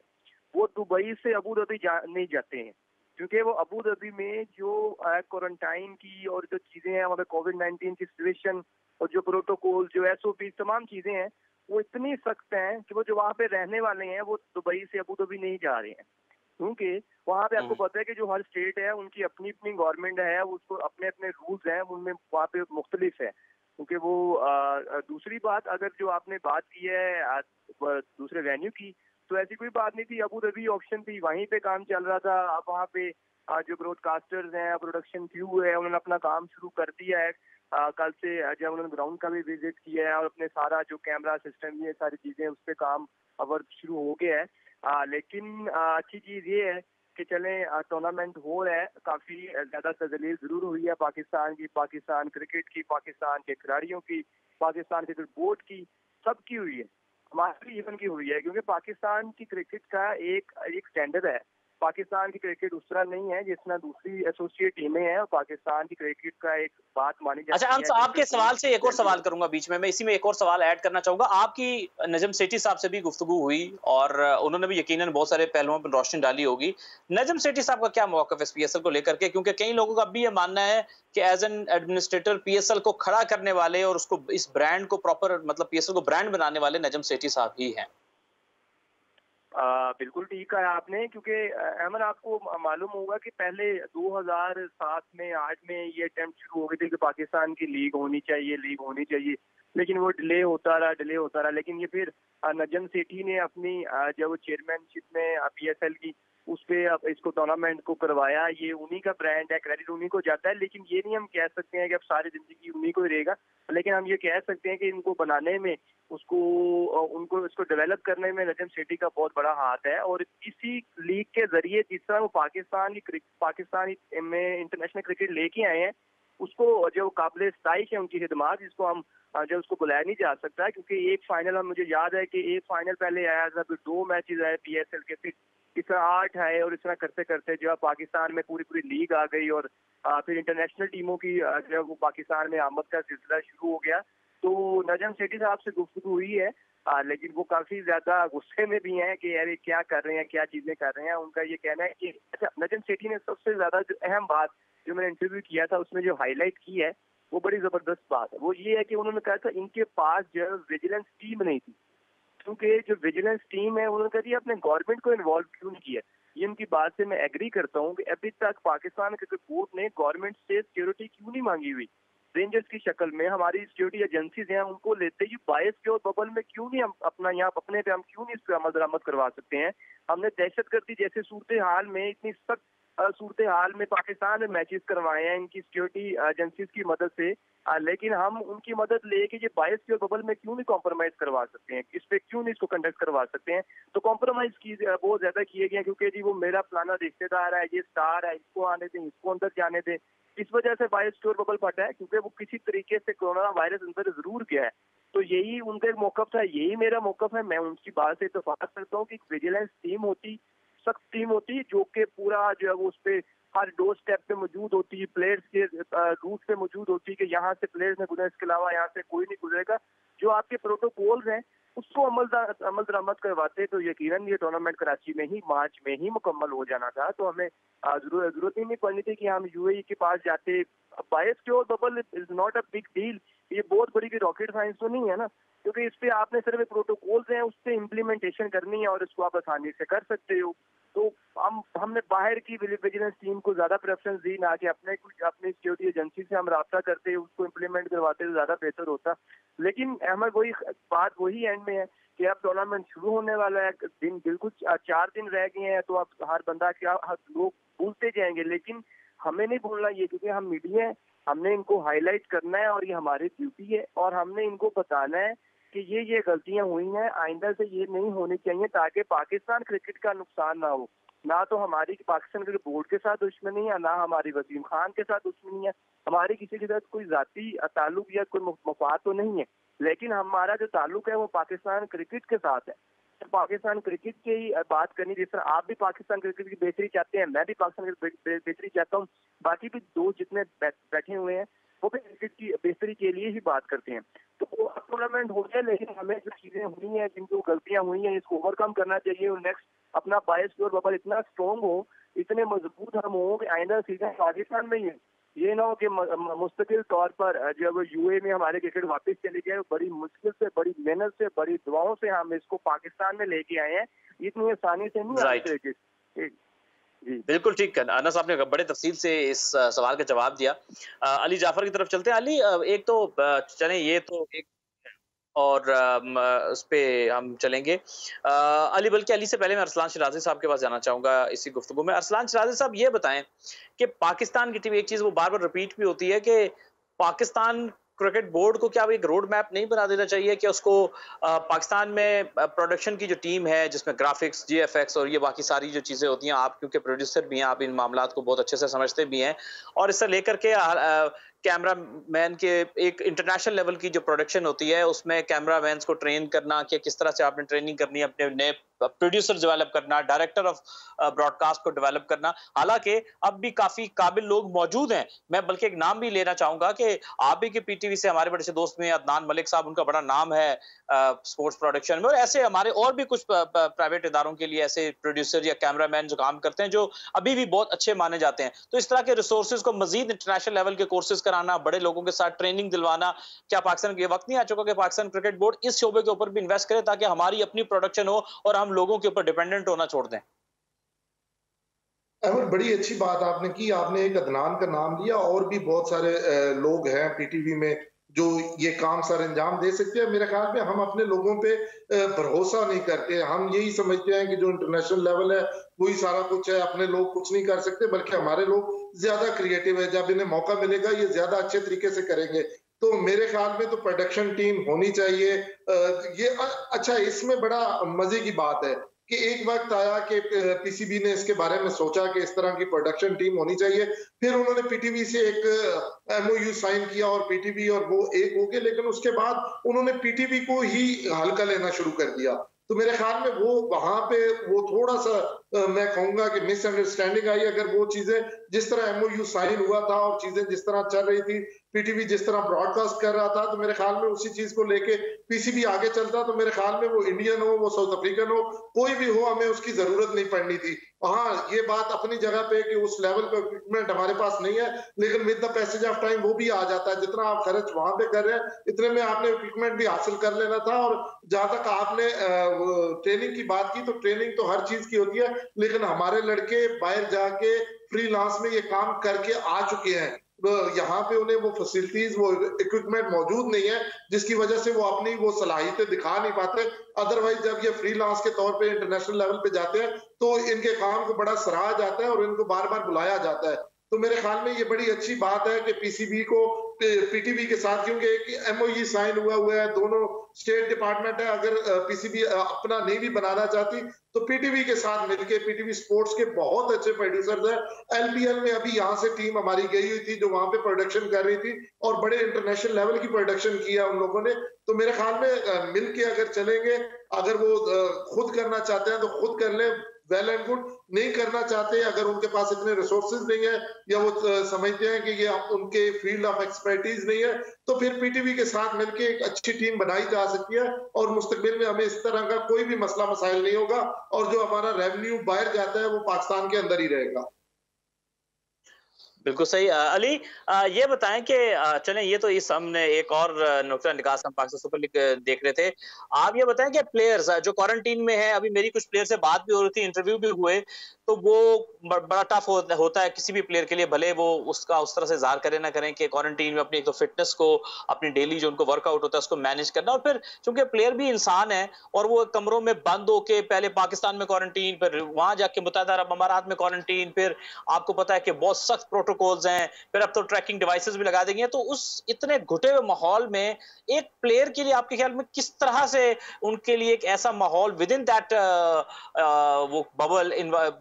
वो दुबई से अबू धाबी नहीं जाते हैं, क्योंकि वो अबू धाबी में जो क्वारंटाइन की और जो चीज़ें हैं, वहाँ पे कोविड-19 की सिचुएशन और जो प्रोटोकॉल, जो SOP, तमाम चीज़ें हैं, वो इतनी सख्त हैं कि वो जो वहाँ पे रहने वाले हैं वो दुबई से अबू धाबी नहीं जा रहे हैं, क्योंकि वहाँ पे आपको पता है कि जो हर स्टेट है उनकी अपनी अपनी गवर्नमेंट है, उसको अपने अपने रूल्स हैं, उनमें वहाँ पे मुख्तलिफ है। क्योंकि वो दूसरी बात, अगर जो आपने बात की है दूसरे वेन्यू की, तो ऐसी कोई बात नहीं थी। अबू धाबी ऑप्शन थी, वहीं पे काम चल रहा था। अब वहाँ पे जो ब्रॉडकास्टर्स हैं, प्रोडक्शन क्रू है, उन्होंने अपना काम शुरू कर दिया है। कल से जब उन्होंने ग्राउंड का भी विजिट किया है और अपने सारा जो कैमरा सिस्टम, ये सारी चीजें उस पर काम वर्क शुरू हो गया है। लेकिन अच्छी चीज ये है कि चले टूर्नामेंट हो रहा है, काफी ज्यादा तजलील जरूर हुई है पाकिस्तान की, पाकिस्तान क्रिकेट की, पाकिस्तान के खिलाड़ियों की, पाकिस्तान क्रिकेट बोर्ड की, सबकी हुई है, हमारी इवन की हुई है, क्योंकि पाकिस्तान की क्रिकेट का एक स्टैंडर्ड है। पाकिस्तान की क्रिकेट उस तरह नहीं है जिस तरह दूसरी एसोसिएट टीमें हैं, और पाकिस्तान की क्रिकेट का एक बात मानी जाती अच्छा, है अंश, आपके सवाल से एक और सवाल करूंगा बीच में, मैं इसी में एक और सवाल ऐड करना चाहूंगा। आपकी नजम सेठी साहब से भी गुफ्तगू हुई और उन्होंने भी यकीनन बहुत सारे पहलुओं पर रोशनी डाली होगी। नजम सेठी साहब का क्या मौक़िफ़ है इस पीएसएल को लेकर के? क्योंकि कई लोगों का अब भी ये मानना है कि एज एन एडमिनिस्ट्रेटर पीएसएल को खड़ा करने वाले और उसको इस ब्रांड को प्रॉपर मतलब पीएसएल को ब्रांड बनाने वाले नजम सेठी साहब ही हैं। बिल्कुल ठीक कहा आपने, क्योंकि अमन आपको मालूम होगा कि पहले 2007 में 8 में ये अटेम्प्ट शुरू हो गए थे कि पाकिस्तान की लीग होनी चाहिए, लेकिन वो डिले होता रहा। लेकिन ये फिर नजम सेठी ने अपनी जब चेयरमैनशिप में पीएसएल की उस पे अब इसको टूर्नामेंट को करवाया। ये उन्हीं का ब्रांड है, क्रेडिट उन्हीं को जाता है। लेकिन ये नहीं हम कह सकते हैं कि अब सारी जिंदगी उन्हीं को ही रहेगा, लेकिन हम ये कह सकते हैं कि इनको बनाने में उनको इसको डेवलप करने में नजम सेठी का बहुत बड़ा हाथ है। और इसी लीग के जरिए जिस तरह वो पाकिस्तानी में इंटरनेशनल क्रिकेट लेके आए हैं, उसको जो काबिल सताइश है उनकी खिदमात, जिसको हम जो उसको बुलाया नहीं जा सकता, क्योंकि एक फाइनल मुझे याद है कि एक फाइनल पहले आया था, फिर 2 मैचेस आए पीएसएल के, फिर इस तरह 8 आए, और इस तरह करते करते जो है पाकिस्तान में पूरी लीग आ गई, और फिर इंटरनेशनल टीमों की जो है वो पाकिस्तान में आमद का सिलसिला शुरू हो गया। तो नजम सेठी साहब से गुफ्तगू हुई है, लेकिन वो काफी ज्यादा गुस्से में भी हैं कि यार क्या कर रहे हैं, क्या चीजें कर रहे हैं। उनका ये कहना है कि अच्छा, नजम सेठी ने सबसे ज्यादा जो अहम बात जो मैंने इंटरव्यू किया था उसमें जो हाईलाइट की है वो बड़ी जबरदस्त बात है। वो ये है कि उन्होंने कहा था इनके पास जो विजिलेंस टीम नहीं थी, क्योंकि जो विजिलेंस टीम है उन्होंने कहा अपने गवर्नमेंट को इन्वॉल्व क्यों नहीं किया। ये उनकी बात से मैं एग्री करता हूँ कि अभी तक पाकिस्तान क्रिकेट बोर्ड ने गवर्नमेंट से सिक्योरिटी क्यों नहीं मांगी हुई, रेंजर्स की शक्ल में हमारी सिक्योरिटी एजेंसीज हैं उनको लेते ही बायस के और बबल में क्यों नहीं हम अपना यहाँ अपने पे हम क्यों नहीं इस पे अमल दरामद करवा सकते हैं। हमने दहशतगर्दी जैसे सूरत हाल में इतनी सख्त सूरत हाल में पाकिस्तान में मैचेस करवाए हैं इनकी सिक्योरिटी एजेंसीज की मदद से, लेकिन हम उनकी मदद लेके ये बायस के और बबल में क्यों नहीं कॉम्प्रोमाइज करवा सकते हैं, इस पे क्यों नहीं इसको कंडक्ट करवा सकते हैं। तो कॉम्प्रोमाइज की बहुत ज्यादा किए गए, क्योंकि जी वो मेरा फलाना रिश्तेदार है, ये स्टार है, इसको आने दें, इसको अंदर जाने दें। इस वजह से बायस के और बबल फटा है, क्योंकि वो किसी तरीके से कोरोना वायरस अंदर जरूर गया है। तो यही उनका एक मौकफ था, यही मेरा मौकफ है। मैं उनकी बात से इत्तेफाक करता हूँ कि विजिलेंस टीम होती, सख्त टीम होती, जो कि पूरा जो है वो उस पे हर डोर स्टेप पे मौजूद होती है, प्लेयर्स के रूट पे मौजूद होती है कि यहाँ से प्लेयर्स ने गुजरा, इसके अलावा यहाँ से कोई नहीं गुजरेगा। जो आपके प्रोटोकॉल्स हैं उसको अमल दरामद करवाते तो यकीनन ये टूर्नामेंट कराची में ही मार्च में ही मुकम्मल हो जाना था। तो हमें जरूरत ही नहीं पड़नी थी कि हम यूएई के पास जाते। बायस के और bubble is not a big deal, ये बहुत बड़ी की रॉकेट साइंस तो नहीं है ना, क्योंकि इस पे आपने सिर्फ प्रोटोकॉल्स हैं उस पे इम्प्लीमेंटेशन करनी है और इसको आप आसानी से कर सकते हो। तो हमने बाहर की विजिलेंस टीम को ज्यादा प्रेफरेंस दी, ना कि अपनी सिक्योरिटी एजेंसी से हम राब्ता करते उसको इम्प्लीमेंट करवाते तो ज्यादा बेहतर होता। लेकिन अहमद वही एंड में है कि अब टूर्नामेंट शुरू होने वाला है, दिन बिल्कुल 4 दिन रह गए हैं, तो अब हर बंदा क्या लोग भूलते जाएंगे, लेकिन हमें नहीं भूलना ये, क्योंकि हम मीडिया है, हमने इनको हाईलाइट करना है और ये हमारी ड्यूटी है, और हमने इनको बताना है कि ये गलतियां हुई हैं, आइंदा से ये नहीं होनी चाहिए, ताकि पाकिस्तान क्रिकेट का नुकसान ना हो। ना तो हमारी पाकिस्तान क्रिकेट बोर्ड के साथ दुश्मनी है, ना हमारी वसीम खान के साथ दुश्मनी है, हमारी किसी के साथ कोई जाती ताल्लुक या कोई मफाद तो नहीं है, लेकिन हमारा जो ताल्लुक है वो पाकिस्तान क्रिकेट के साथ है। तो पाकिस्तान क्रिकेट की बात करनी, जिस तरह आप भी पाकिस्तान क्रिकेट की बेहतरी चाहते हैं, मैं भी पाकिस्तान क्रिकेट बेहतरी चाहता हूँ, बाकी भी दोस्त जितने बैठे हुए हैं वो भी क्रिकेट की बेहतरी के लिए ही बात करते हैं। तो टूर्नामेंट हो जाए, लेकिन हमें जो चीजें हुई हैं, जिनको गलतियां हुई हैं, इसको ओवरकम करना चाहिए और नेक्स्ट अपना बायस और बबल इतना स्ट्रॉन्ग हो, इतने मजबूत हम हो कि आइंदा सीजन पाकिस्तान में ही है। ये ना हो कि मुस्तकिल तौर पर जब यूए में हमारे क्रिकेट वापस चली जाए, बड़ी मुश्किल से, बड़ी मेहनत से, बड़ी दुआओं से हम इसको पाकिस्तान में लेके आए हैं, इतनी आसानी से नहीं आए क्रिकेट। बिल्कुल ठीक है, अनस आपने बड़े तफसील से इस सवाल का जवाब दिया। अली जाफर की तरफ चलते हैं। अली, एक तो चलें, ये तो एक और उस पे हम चलेंगे। अली, बल्कि अली से पहले मैं अरसलान शराजी साहब के पास जाना चाहूंगा इसी गुफ्तगू में। अरसलान शराजी साहब, ये बताएं कि पाकिस्तान की टीम, एक चीज वो बार बार रिपीट भी होती है कि पाकिस्तान क्रिकेट बोर्ड को क्या एक रोड मैप नहीं बना देना चाहिए कि उसको पाकिस्तान में प्रोडक्शन की जो टीम है, जिसमें ग्राफिक्स, जीएफएक्स और ये बाकी सारी जो चीज़ें होती हैं, आप क्योंकि प्रोड्यूसर भी हैं, आप इन मामलात को बहुत अच्छे से समझते भी हैं, और इससे लेकर के कैमरा मैन के एक इंटरनेशनल लेवल की जो प्रोडक्शन होती है उसमें कैमरा मैन को ट्रेन करना कि किस तरह से आपने ट्रेनिंग करनी है, अपने नए प्रोड्यूसर डेवलप करना, डायरेक्टर ऑफ ब्रॉडकास्ट को डेवलप करना। हालांकि अब भी काफी काबिल लोग मौजूद हैं। मैं बल्कि एक नाम भी लेना चाहूंगा कि आप भी के पीटीवी से हमारे बड़े से दोस्त में अदनान मलिक साहब, उनका बड़ा नाम है स्पोर्ट्स प्रोडक्शन में, और ऐसे हमारे और भी कुछ प्राइवेट इदारों के लिए ऐसे प्रोड्यूसर या कैमरामैन जो काम करते हैं जो अभी भी बहुत अच्छे माने जाते हैं। तो इस तरह के रिसोर्सेज को मजीद इंटरनेशनल लेवल के कोर्सेज कराना, बड़े लोगों के साथ ट्रेनिंग दिलवाना, क्या पाकिस्तान ये वक्त नहीं आ चुका कि पाकिस्तान क्रिकेट बोर्ड इस शोबे के ऊपर भी इन्वेस्ट करे ताकि हमारी अपनी प्रोडक्शन हो और हम लोगों के ऊपर डिपेंडेंट होना छोड़ दें? अहमद, बड़ी अच्छी बात आपने की। आपने एक अदनान का नाम लिया, और भी बहुत सारे लोग हैं पीटीवी में जो ये काम सर अंजाम दे सकते हैं। मेरे ख्याल में हम अपने लोगों पे भरोसा नहीं करते। हम यही समझते हैं कि जो इंटरनेशनल लेवल है वही सारा कुछ है, अपने लोग कुछ नहीं कर सकते, बल्कि हमारे लोग ज्यादा क्रिएटिव है। जब इन्हें मौका मिलेगा ये ज्यादा अच्छे तरीके से करेंगे। तो मेरे ख्याल में तो प्रोडक्शन टीम होनी चाहिए। ये अच्छा, इसमें बड़ा मजे की बात है कि एक वक्त आया कि पीसीबी ने इसके बारे में सोचा कि इस तरह की प्रोडक्शन टीम होनी चाहिए। फिर उन्होंने पीटीवी से एक एमओयू साइन किया और पीटीवी और वो एक हो गए, लेकिन उसके बाद उन्होंने पीटीवी को ही हल्का लेना शुरू कर दिया। तो मेरे ख्याल में वो वहां पे वो थोड़ा सा मैं कहूंगा कि मिसअंडरस्टैंडिंग आई। अगर वो चीजें जिस तरह एमओयू साइन हुआ था और चीजें जिस तरह चल रही थी, पीटीवी जिस तरह ब्रॉडकास्ट कर रहा था, तो मेरे ख्याल में उसी चीज को लेके पीसीबी आगे चलता तो मेरे ख्याल में वो इंडियन हो, वो साउथ अफ्रीकन हो, कोई भी हो, हमें उसकी जरूरत नहीं पड़नी थी। हाँ, ये बात अपनी जगह पे कि उस लेवल का इक्विपमेंट हमारे पास नहीं है, लेकिन with the passage of time वो भी आ जाता है। जितना आप खर्च वहां पे कर रहे हैं इतने में आपने इक्विपमेंट भी हासिल कर लेना था। और जहां तक आपने ट्रेनिंग की बात की, तो ट्रेनिंग तो हर चीज की होती है, लेकिन हमारे लड़के बाहर जाके फ्रीलांस में ये काम करके आ चुके हैं। यहाँ पे उन्हें वो फैसिलिटीज, वो इक्विपमेंट मौजूद नहीं है, जिसकी वजह से वो अपनी वो सलाहियतें दिखा नहीं पाते। अदरवाइज जब ये फ्रीलांस के तौर पे इंटरनेशनल लेवल पे जाते हैं तो इनके काम को बड़ा सराहा जाता है और इनको बार बार बुलाया जाता है। तो मेरे ख्याल में ये बड़ी अच्छी बात है कि पीसीबी को पीटीवी के साथ, क्योंकि एक एमओयू साइन हुआ है, दोनों स्टेट डिपार्टमेंट है। अगर पीसीबी अपना नहीं भी बनाना चाहती तो पीटीवी के साथ मिलके, पीटीवी स्पोर्ट्स के बहुत अच्छे प्रोड्यूसर्स हैं। एलपीएल में अभी यहाँ से टीम हमारी गई हुई थी जो वहां पे प्रोडक्शन कर रही थी और बड़े इंटरनेशनल लेवल की प्रोडक्शन किया उन लोगों ने। तो मेरे ख्याल में मिलके अगर चलेंगे, अगर वो खुद करना चाहते हैं तो खुद कर ले, वेल एंड गुड। नहीं करना चाहते, अगर उनके पास इतने रिसोर्सेज नहीं है या वो समझते हैं कि ये उनके फील्ड ऑफ एक्सपर्टीज नहीं है, तो फिर पीटीवी के साथ मिलकर एक अच्छी टीम बनाई जा सकती है और मुस्तकबिल में हमें इस तरह का कोई भी मसला मसाइल नहीं होगा और जो हमारा रेवेन्यू बाहर जाता है वो पाकिस्तान के अंदर ही रहेगा। बिल्कुल सही। अली, ये बताएं कि चलें, ये तो इस हमने एक और नुक्ता निकास हम पाकिस्तान सुपर लीग देख रहे थे। आप ये बताएं कि प्लेयर्स जो क्वारंटीन में है, अभी मेरी कुछ प्लेयर से बात भी हो रही थी, इंटरव्यू भी हुए, तो वो बड़ा टफ होता है किसी भी प्लेयर के लिए, भले वो उसका उस तरह से इज़हार करें ना करें कि क्वारंटीन में अपनी एक तो फिटनेस को, अपनी डेली जो उनको वर्कआउट होता है उसको मैनेज करना, और फिर चूंकि प्लेयर भी इंसान है और वो कमरों में बंद होके पहले पाकिस्तान में क्वारंटीन, फिर वहां जाके मुत्तहदा अरब अमारात में क्वारंटीन, फिर आपको पता है कि बहुत सख्त प्रोटोकॉल्स हैं, फिर अब तो ट्रैकिंग डिवाइसेस भी लगा देंगे। तो उस इतने घुटे हुए माहौल में एक प्लेयर के लिए आपके ख्याल में किस तरह से उनके लिए एक ऐसा माहौल विद इन दैट वो बबल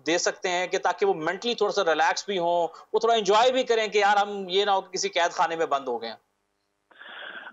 दे सकते हैं कि ताकि वो मेंटली थोड़ा सा रिलैक्स भी हो, वो थोड़ा एंजॉय भी करें कि यार हम ये ना हो कि किसी कैद खाने में बंद हो गए?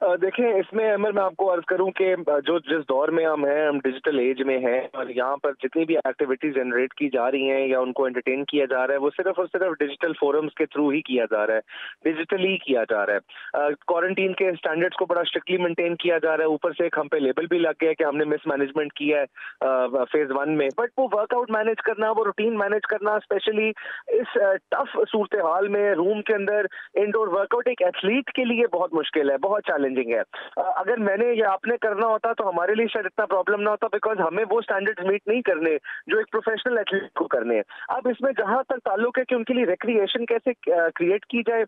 देखें, इसमें अमर मैं आपको अर्ज करूं कि जो जिस दौर में हम हैं, हम डिजिटल एज में हैं और यहाँ पर जितनी भी एक्टिविटीज जनरेट की जा रही हैं या उनको एंटरटेन किया जा रहा है वो सिर्फ और सिर्फ डिजिटल फोरम्स के थ्रू ही किया जा रहा है, डिजिटली किया जा रहा है। क्वारंटीन के स्टैंडर्ड्स को बड़ा स्ट्रिक्टली मेंटेन किया जा रहा है। ऊपर से एक हम पे लेबल भी लग गया कि हमने मिसमैनेजमेंट किया है फेज 1 में, बट वो वर्कआउट मैनेज करना, वो रूटीन मैनेज करना, स्पेशली इस टफ सूरत हाल में रूम के अंदर इंडोर वर्कआउट एक एथलीट के लिए बहुत मुश्किल है, बहुत चैलेंजिंग है। अगर मैंने या आपने करना होता तो हमारे लिए शायद इतना प्रॉब्लम ना होता, बिकॉज हमें वो स्टैंडर्ड्स मीट नहीं करने जो एक प्रोफेशनल एथलीट को करने हैं। अब इसमें जहां तक ताल्लुक है कि उनके लिए रिक्रिएशन कैसे क्रिएट की जाए,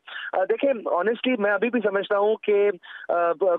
देखें ऑनेस्टली मैं अभी भी समझता हूं कि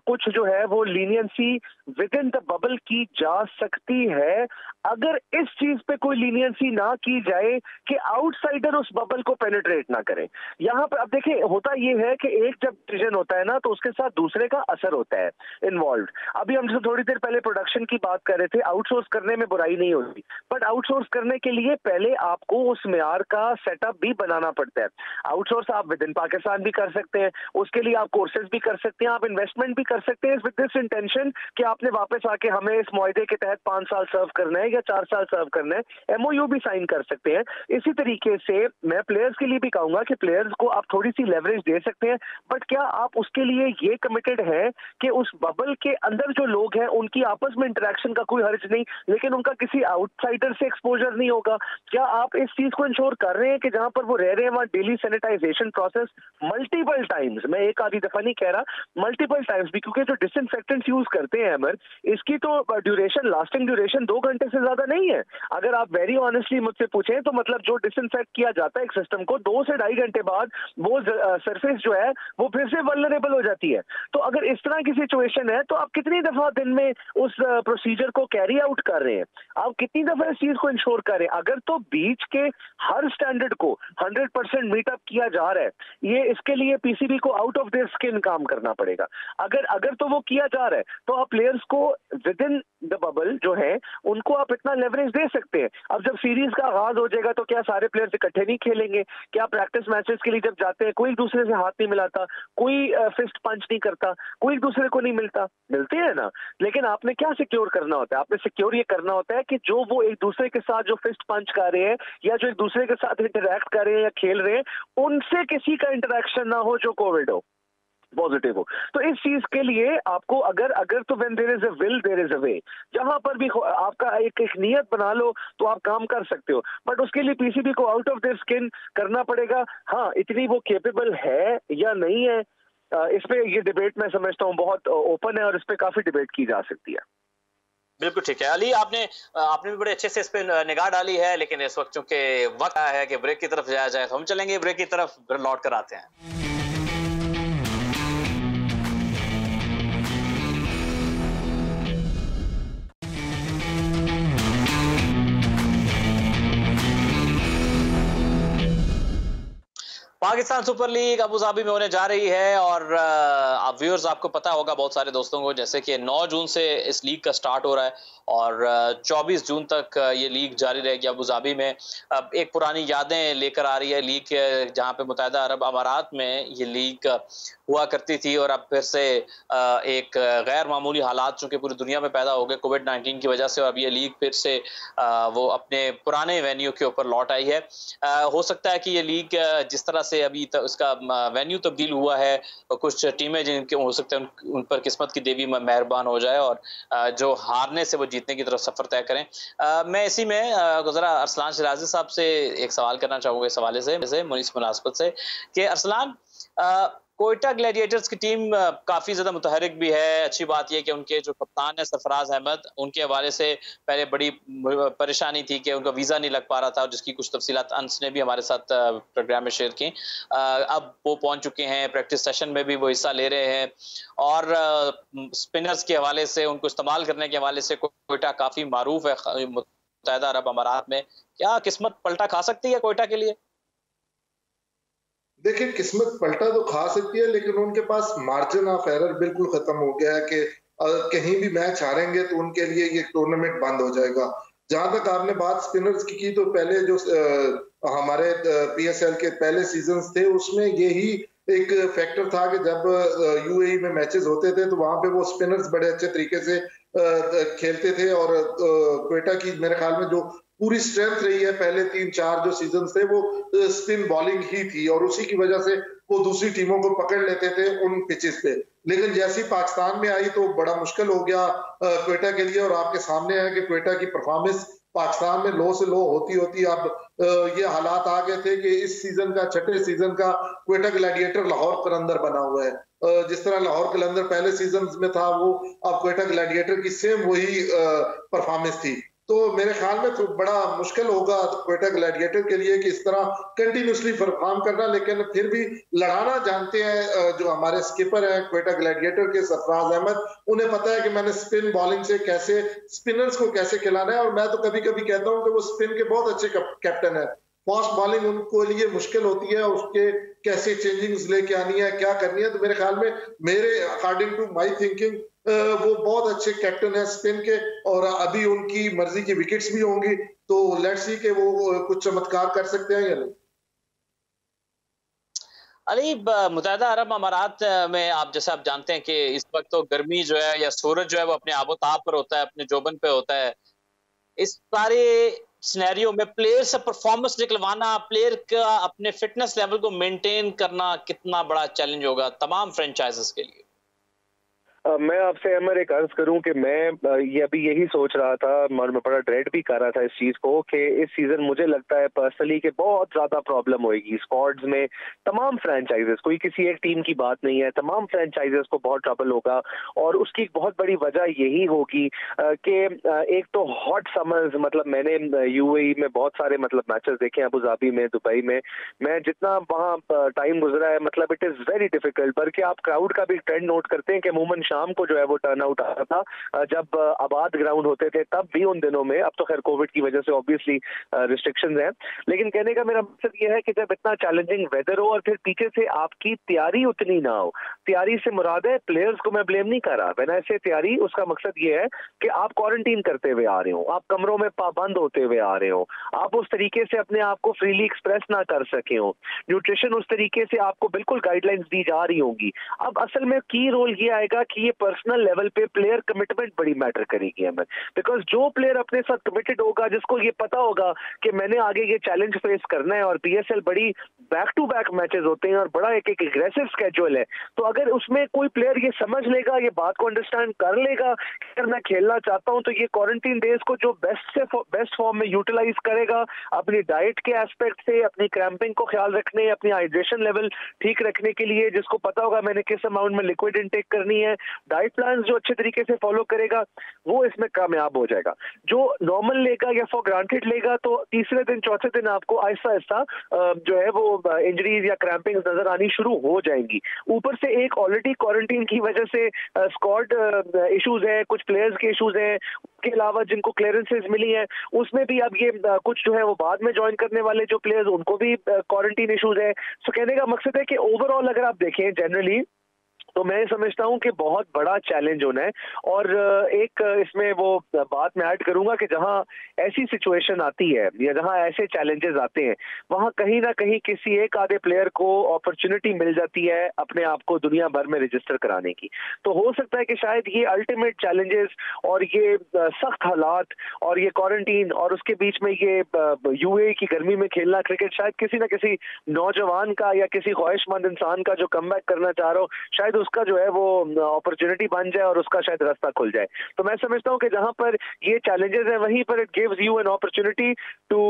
कुछ जो है वो leniency with in the bubble की जा सकती है। अगर इस चीज पे कोई लीनियंसी ना की जाए कि आउटसाइडर उस बबल को पेनिट्रेट ना करें। यहाँ पर अब देखिए होता ये है कि एक जब डिसीजन होता है ना तो उसके साथ दूसरे का असर होता है इन्वॉल्व। अभी हम थोड़ी देर पहले प्रोडक्शन की बात कर रहे थे, आउटसोर्स करने में बुराई नहीं होती, बट आउटसोर्स करने के लिए पहले आपको उस मेयार का सेटअप भी बनाना पड़ता है। आउटसोर्स आप विद इन पाकिस्तान भी कर सकते हैं, उसके लिए आप कोर्सेज भी कर सकते हैं, आप इन्वेस्टमेंट भी कर सकते हैं विद दिस इंटेंशन कि आपने वापस आके हमें इस मुआहदे के तहत 5 साल सर्व करना है या 4 साल सर्व करना है, एमओयू भी साइन कर सकते हैं। इसी तरीके से मैं प्लेयर्स के लिए भी कहूंगा कि प्लेयर्स को आप थोड़ी सी लेवरेज दे सकते हैं, बट क्या आप उसके लिए ये कमिटेड है कि उस बबल के अंदर जो लोग हैं उनकी आपस में इंटरेक्शन का कोई हर्ज नहीं, लेकिन उनका किसी आउटसाइडर से एक्सपोजर नहीं होगा? क्या आप इस चीज को इंश्योर कर रहे हैं कि जहां पर वो रह रहे हैं वहां daily sanitization process multiple times, मैं एक आधी दफा नहीं कह रहा, मल्टीपल टाइम्स भी, क्योंकि जो डिसइंफेक्टेंट्स यूज करते हैं अमर, इसकी तो ड्यूरेशन, लास्टिंग ड्यूरेशन 2 घंटे से ज्यादा नहीं है। अगर आप वेरी ऑनेस्टली मुझसे पूछें तो मतलब जो डिसइंफेक्ट किया जाता है एक सिस्टम को 2 से 2.5 घंटे बाद वो सरफेस जो है वो फिर से वल्नरेबल हो जाती है। तो अगर इस तरह की सिचुएशन है तो आप कितनी दफा दिन में उस प्रोसीजर को कैरी आउट कर रहे हैं, आप कितनी दफा इस चीज को इंश्योर कर रहे हैं? अगर तो बीच के हर स्टैंडर्ड को 100% मीटअप किया जा रहा है, ये इसके लिए पीसीबी को आउट ऑफ देयर स्किन काम करना पड़ेगा। अगर तो वो किया जा रहा है तो आप प्लेयर्स को विद इन द बबल जो है उनको आप इतना लेवरेज दे सकते हैं। अब जब सीरीज का आगाज हो जाएगा तो क्या सारे प्लेयर्स इकट्ठे नहीं खेलेंगे? क्या प्रैक्टिस मैचेस के लिए जब जाते हैं कोई एक दूसरे से हाथ नहीं मिलाता, कोई फिस्ट पंच नहीं करता, कोई एक दूसरे को नहीं मिलता? मिलते हैं ना, लेकिन आपने क्या सिक्योर करना होता है? आपने सिक्योर ये करना होता है कि जो वो एक दूसरे के साथ जो फिस्ट पंच कर रहे हैं या जो एक दूसरे के साथ इंटरैक्ट कर रहे हैं या खेल रहे हैं, उनसे किसी का इंटरेक्शन ना हो जो कोविड हो, पॉजिटिव हो। तो इस चीज के लिए आपको अगर तो when there is a will there is a way, जहां पर भी आपका एक नियत बना लो तो आप काम कर सकते हो, बट उसके लिए पीसीबी को आउट ऑफ देयर स्किन करना पड़ेगा। हाँ, इतनी वो कैपेबल है या नहीं है, इस पे ये डिबेट मैं समझता हूँ बहुत ओपन है और इस पे काफी डिबेट की जा सकती है। बिल्कुल ठीक है अली, आपने भी बड़े अच्छे से इस पे निगाह डाली है, लेकिन इस वक्त चूंकि वक्त आया है कि ब्रेक की तरफ जाया जाए, तो हम चलेंगे ब्रेक की तरफ, फिर लौट कर आते हैं। Pakistan super league Abu Dhabi में होने जा रही है और आप व्यूअर्स, आपको पता होगा बहुत सारे दोस्तों को, जैसे कि 9 जून से इस लीग का स्टार्ट हो रहा है और 24 जून तक ये लीग जारी रहेगी अबू धाबी में। अब एक पुरानी यादें लेकर आ रही है लीग के, जहां पे मुत्तहिदा अरब अमारात में ये लीग हुआ करती थी और अब फिर से एक गैर मामूली हालात चूंकि पूरी दुनिया में पैदा हो गए कोविड-19 की वजह से, और अब ये लीग फिर से वो अपने पुराने वेन्यू के ऊपर लौट आई है। हो सकता है कि ये लीग जिस तरह से अभी उसका वेन्यू तब्दील हुआ है, कुछ टीमें जिनके हो सकता है उन पर किस्मत की देवी मेहरबान हो जाए और जो हारने से वो जीतने की तरफ सफर तय करें। मैं इसी में जरा अरसलान शिराजी साहब से एक सवाल करना चाहूंगा इस हवाले से मुनीस मुनासबत से कि अरसलान, कोयटा ग्लैडिएटर्स की टीम काफी ज्यादा मुतहरिक भी है। अच्छी बात यह कि उनके जो कप्तान है सरफराज अहमद, उनके हवाले से पहले बड़ी परेशानी थी कि उनका वीजा नहीं लग पा रहा था, और जिसकी कुछ तफसीलात अंस ने भी हमारे साथ प्रोग्राम में शेयर की। अब वो पहुंच चुके हैं, प्रैक्टिस सेशन में भी वो हिस्सा ले रहे हैं और स्पिनर्स के हवाले से, उनको इस्तेमाल करने के हवाले से कोयटा काफी मारूफ है मुत्तहिदा अरब अमारात में। क्या किस्मत पलटा खा सकती है कोयटा के लिए? देखिए, किस्मत पलटा तो खा सकती है, लेकिन उनके पास मार्जिन ऑफ एरर बिल्कुल खत्म हो गया है कि कहीं भी मैच हारेंगे तो उनके लिए ये टूर्नामेंट बंद हो जाएगा। जहां तक आपने बात स्पिनर्स की तो पहले जो हमारे पीएसएल के पहले सीजन्स थे उसमें यही एक फैक्टर था कि जब यूएई में मैचेस होते थे तो वहां पे वो स्पिनर्स बड़े अच्छे तरीके से खेलते थे और कोयटा की मेरे ख्याल में जो पूरी स्ट्रेंथ रही है पहले 3-4 जो सीजन थे वो स्पिन बॉलिंग ही थी और उसी की वजह से वो दूसरी टीमों को पकड़ लेते थे उन पिचेस पे। लेकिन जैसी पाकिस्तान में आई तो बड़ा मुश्किल हो गया कोयटा के लिए, और आपके सामने है कि कोयटा की परफॉर्मेंस पाकिस्तान में लो से लो होती होती अब ये हालात आ गए थे कि इस सीजन का, छठे सीजन का कोयटा ग्लैडिएटर लाहौर कलंदर बना हुआ है। जिस तरह लाहौर कलंदर पहले सीजन में था, वो अब कोयटा ग्लैडिएटर की सेम वही परफॉर्मेंस थी। तो मेरे ख्याल में तो बड़ा मुश्किल होगा कोयटा ग्लैडिएटर के लिए कि इस तरह कंटिन्यूसली परफॉर्म करना, लेकिन फिर भी लड़ाना जानते हैं जो हमारे स्किपर हैं कोयटा ग्लैडिएटर के सरफराज अहमद, उन्हें पता है कि मैंने स्पिन बॉलिंग से कैसे स्पिनर्स को कैसे खिलाना है। और मैं तो कभी कभी कहता हूं कि वो स्पिन के बहुत अच्छे कैप्टन है। फास्ट बॉलिंग उनको लिए मुश्किल होती है, उसके कैसे चेंजिंग्स लेके आनी है, क्या करनी है। तो मेरे ख्याल में, मेरे अकॉर्डिंग टू माई थिंकिंग, वो बहुत अच्छे कैप्टन है स्पिन के, और अभी उनकी मर्जी की विकेट्स भी होंगी, तो लेट्स सी कि वो कुछ चमत्कार कर सकते हैं या नहीं। अली, मुत्तहदा अरब अमारात में आप जैसे आप जानते हैं कि इस वक्त तो गर्मी जो है या सूरज जो है वो अपने आबोताब पर होता है, अपने जोबन पे होता है। इस सारे सिनेरियो में प्लेयर से परफॉर्मेंस निकलवाना, प्लेयर का अपने फिटनेस लेवल को मेंटेन करना कितना बड़ा चैलेंज होगा तमाम फ्रेंचाइजेस के लिए। मैं आपसे अमर एक अर्ज करूं कि मैं ये अभी यही सोच रहा था, और मैं बड़ा ड्रेड भी कर रहा था इस चीज को, कि इस सीजन मुझे लगता है पर्सनली कि बहुत ज्यादा प्रॉब्लम होगी स्क्वाड्स में। तमाम फ्रेंचाइजेस, कोई किसी एक टीम की बात नहीं है, तमाम फ्रेंचाइजेस को बहुत ट्रबल होगा। और उसकी बहुत बड़ी वजह यही होगी कि एक तो हॉट समर्स, मतलब मैंने यूएई में बहुत सारे मतलब मैचेस देखे हैं, अबू धाबी में, दुबई में। मैं जितना वहाँ टाइम गुजरा है, मतलब इट इज वेरी डिफिकल्ट। बल्कि आप क्राउड का भी ट्रेंड नोट करते हैं कि अमूमन शाम को जो है वो टर्न आउट आता था जब आबाद ग्राउंड होते थे, तब भी उन दिनों में। अब तो खैर कोविड की वजह से ऑब्वियसली रिस्ट्रिक्शंस हैं, लेकिन कहने का मेरा मकसद ये है कि जब इतना चैलेंजिंग वेदर हो और फिर पीछे से आपकी तैयारी उतनी ना हो। तैयारी से मुराद है, प्लेयर्स को मैं ब्लेम नहीं कर रहा, मैंने ऐसे तैयारी, उसका मकसद ये है कि आप क्वारंटीन करते हुए आ रहे हो, आप कमरों में पाबंद होते हुए आ रहे हो, आप उस तरीके से अपने आप को फ्रीली एक्सप्रेस ना कर सके हो, न्यूट्रिशन उस तरीके से आपको बिल्कुल गाइडलाइंस दी जा रही होंगी। अब असल में की रोल ये आएगा कि ये पर्सनल लेवल पे प्लेयर कमिटमेंट बड़ी मैटर करेगी हमें। बिकॉज जो प्लेयर अपने साथ कमिटेड होगा, जिसको ये पता होगा कि मैंने आगे ये चैलेंज फेस करना है, और पीएसएल बड़ी बैक टू बैक मैचेस होते हैं और बड़ा एक एग्रेसिव स्केड्यूल है, तो अगर उसमें कोई प्लेयर ये समझ लेगा, ये बात को अंडरस्टैंड कर लेगा कि अगर मैं खेलना चाहता हूं तो ये क्वारंटीन डेज को जो बेस्ट फॉर्म में यूटिलाइज करेगा, अपनी डाइट के एस्पेक्ट से, अपनी क्रैम्पिंग को ख्याल रखने, अपनी हाइड्रेशन लेवल ठीक रखने के लिए, जिसको पता होगा मैंने किस अमाउंट में लिक्विड इनटेक करनी है, डाइट प्लान जो अच्छे तरीके से फॉलो करेगा, वो इसमें कामयाब हो जाएगा। जो नॉर्मल लेगा या फॉर ग्रांटेड लेगा, तो तीसरे दिन चौथे दिन आपको आहिस्ता आहिस्ता जो है वो इंजरीज या क्रैम्पिंग नजर आनी शुरू हो जाएंगी। ऊपर से एक ऑलरेडी क्वारंटीन की वजह से स्क्वाड इश्यूज है, कुछ प्लेयर्स के इश्यूज हैं, उसके अलावा जिनको क्लियरेंसेज मिली है उसमें भी अब ये कुछ जो है वो बाद में ज्वाइन करने वाले जो प्लेयर्स, उनको भी क्वारंटीन इश्यूज है। सो कहने का मकसद है कि ओवरऑल अगर आप देखें जनरली, तो मैं समझता हूं कि बहुत बड़ा चैलेंज होना है। और एक इसमें वो बात मैं ऐड करूंगा कि जहां ऐसी सिचुएशन आती है या जहां ऐसे चैलेंजेस आते हैं, वहां कहीं ना कहीं किसी एक आधे प्लेयर को अपॉर्चुनिटी मिल जाती है अपने आप को दुनिया भर में रजिस्टर कराने की। तो हो सकता है कि शायद ये अल्टीमेट चैलेंजेस और ये सख्त हालात और ये क्वारंटीन और उसके बीच में ये यूएई की गर्मी में खेलना क्रिकेट, शायद किसी ना किसी नौजवान का या किसी ख्वाहिशमंद इंसान का जो कमबैक करना चाह रहा हो, शायद उसका जो है वो अपॉर्चुनिटी बन जाए और उसका शायद रास्ता खुल जाए। तो मैं समझता हूं कि जहां पर ये चैलेंजेस है, वहीं पर it gives you an opportunity to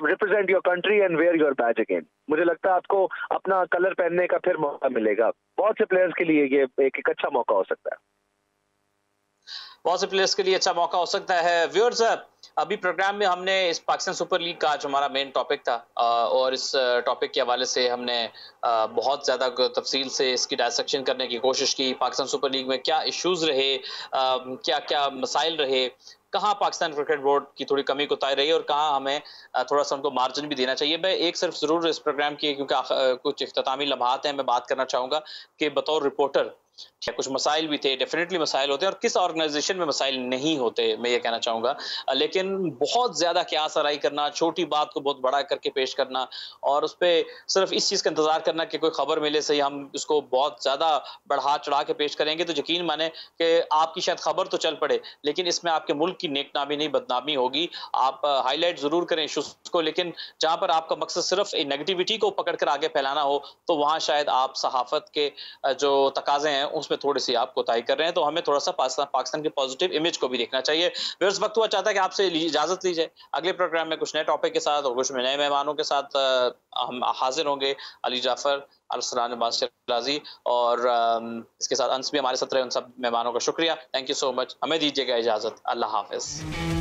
represent your country and wear your badge again. मुझे लगता है आपको अपना कलर पहनने का फिर मौका मिलेगा। बहुत से प्लेयर्स के लिए ये एक अच्छा मौका हो सकता है। बहुत से प्लेयर्स के लिए अच्छा मौका हो सकता है। व्यूअर्स, अभी प्रोग्राम में हमने इस पाकिस्तान सुपर लीग का जो हमारा मेन टॉपिक था, और इस टॉपिक के हवाले से हमने बहुत ज़्यादा तफसील से इसकी डायसेक्शन करने की कोशिश की। पाकिस्तान सुपर लीग में क्या इश्यूज़ रहे, क्या क्या मसाइल रहे, कहाँ पाकिस्तान क्रिकेट बोर्ड की थोड़ी कमी कोताही रही और कहाँ हमें थोड़ा सा उनको मार्जिन भी देना चाहिए। मैं एक सिर्फ ज़रूर इस प्रोग्राम की, क्योंकि कुछ इख्तितामी लम्हात हैं, मैं बात करना चाहूँगा कि बतौर रिपोर्टर कुछ मसाइल भी थे, डेफिनेटली मसाइल होते हैं, और किस ऑर्गेनाइजेशन में मसाइल नहीं होते, मैं ये कहना चाहूँगा। लेकिन बहुत ज़्यादा क़यास आराई करना, छोटी बात को बहुत बड़ा करके पेश करना, और उस पर सिर्फ इस चीज़ का इंतज़ार करना कि कोई खबर मिले से हम उसको बहुत ज़्यादा बढ़ा चढ़ा के पेश करेंगे, तो यकीन माने कि आपकी शायद खबर तो चल पड़े, लेकिन इसमें आपके मुल्क की नेकनामी नहीं बदनामी होगी। आप हाईलाइट ज़रूर करें इशूज़ को, लेकिन जहाँ पर आपका मकसद सिर्फ नेगेटिविटी को पकड़ कर आगे फैलाना हो, तो वहाँ शायद आप सहाफ़त के जो तकाज़े हैं उसमें थोड़ी सी आप कोताही कर रहे हैं। तो हमें थोड़ा सा पाकिस्तान की पॉजिटिव इमेज को भी देखना चाहिए। इस वक्त हुआ चाहता है कि आपसे इजाजत ली जाए। अगले प्रोग्राम में कुछ नए टॉपिक के साथ और कुछ नए मेहमानों के साथ हम हाजिर होंगे। अली जाफर, अलसलान बादशाह और इसके साथ अंश भी हमारे साथ रहे। उन सब मेहमानों का शुक्रिया, थैंक यू सो मच। हमें दीजिएगा इजाजत। अल्लाह हाफिज।